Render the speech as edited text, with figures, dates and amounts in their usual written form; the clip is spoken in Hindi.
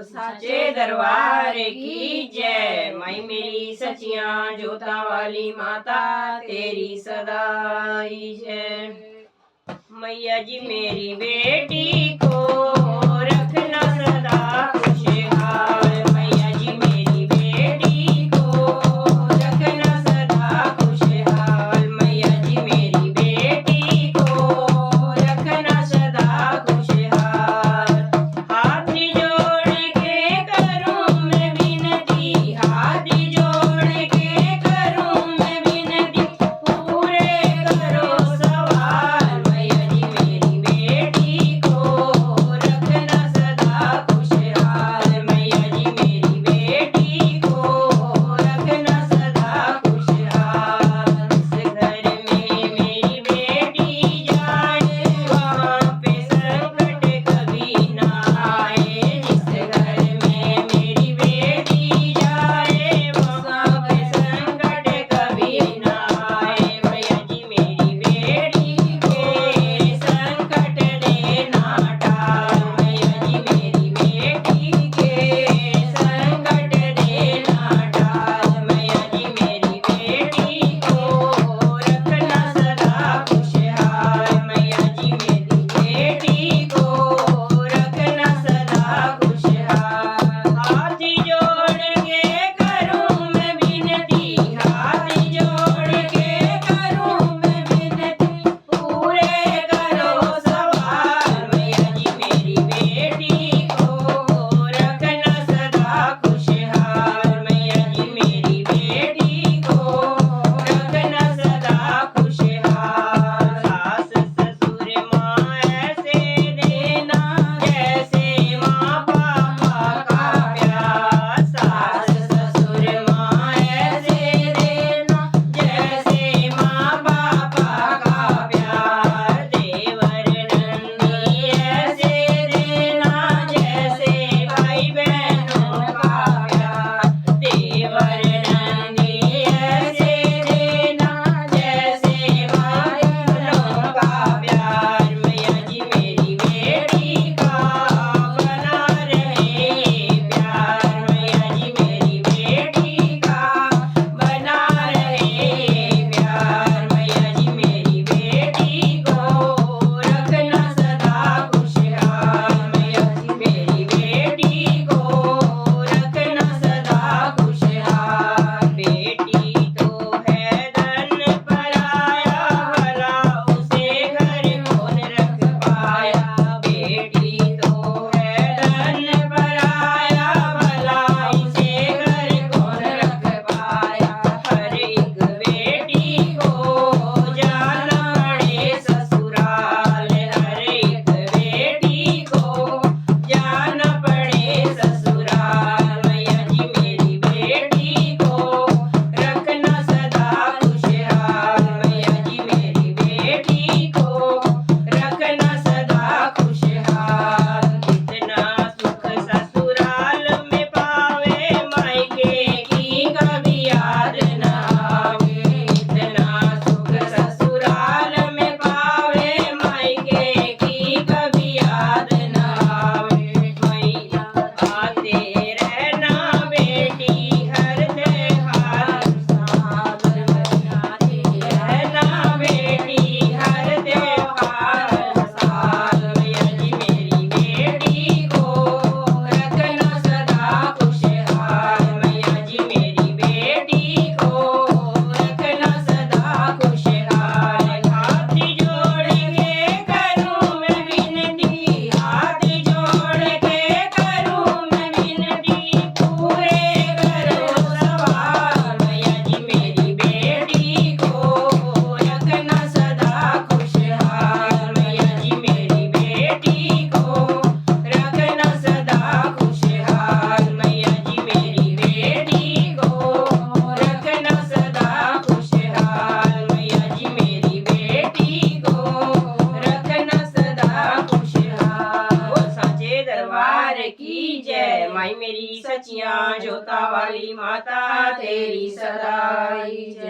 साचे दरबार की जय। माई मेरी सचियां जोता वाली माता तेरी सदाई जय। मैया जी मेरी बेटी को रखना सदा खुशहाल। मैया जी मेरी बेटी को रखना सदा खुशहाल। मैया जी मेरी बेटी को रखना सदा खुशहाल। हाथ जोड़ के करूं मैं विनती, हाथ जोड़ के करूं मैं विनती, पूरे करो सवाल। मैया जी मेरी बेटी को रखना सदा खुशहाल। मैया जी मेरी बेटी को रखना सदा खुशहाल। जिस घर में मेरी बेटी जाए वहाँ पे संकट कभी ना आए। जिस घर में मेरी बेटी जाए वहाँ पे संकट कभी ना आए। मैया जी मेरी बेटी के संकट देना टाल। मैया जी मेरी बेटी के संकट देना टाल। मैया जी मेरी बेटी को रखना सदा खुशहाल। मैया जी मेरी बेटी को रखना सदा खुशहाल। हाथ जोड़ के करूं मैं विनती, हाथ जोड़ के करूं मैं विनती, पूरे करो सवाल। मैया जी मेरी बेटी को रखना सदा खुशहाल। मैया जी मेरी बेटी को रखना सदा खुशहाल। सास ससुर माँ ऐसे देना जैसे माँ पापा का प्यार। सास ससुर माँ ऐसे देना जैसे माँ पापा का प्यार। देवर नंदी ऐसे देना जैसे भाई बहनों का प्यार। देवर नंदी ऐसे देना जैसे भाई बहनों का प्यार। मैया जी मेरी बेटी का बना रहे प्यार। मैया जी मेरी बेटी का बना रहे प्यार। मैया जी मेरी बेटी को रखना सदा खुशहाल। मैया जी मेरी बेटी को रखना सदा खुशहाल। बेटी तो है धन पराया, भला उसे घर कौन रख पाया। बेटी तो है धन पराया, भला उसे घर कौन रख पाया। हर एक बेटी को जाना पड़े ससुराल। हर एक बेटी को जाना पड़े ससुराल। मैया जी मेरी बेटी को रखना सदा खुशहाल। मैया जी मेरी बेटी को रखना सदा खुशहाल। इतना सुख ससुराल में पावे, मायके की कभी याद न आवे। इतना सुख ससुराल में पावे, मायके की कभी याद न आवे। मैया आते रहना बेटी हर त्योहार साल। आते रहना बेटी हर त्योहार साल। मैया जी मेरी बेटी को रखना सदा खुशहाल। मैया जी मेरी बेटी को रखना सदा खुशहाल। हाथ जोड़ के करूं मैं विनती, हाथ जोड़ के करूं मैं विनती, पूरे करो सवाल। मैया जी मेरी बेटी को रखना सदा खुशहाल। मैया जी मेरी बेटी को रखना सदा खुशहाल। मैया जी मेरी बेटी को रखना सदा खुशहाल। मैया जी मेरी बेटी को रखना सदा खुशहाल। वो साचे दरबार की जय। माई मेरी सचियां जोता वाली माता तेरी सदाई जय।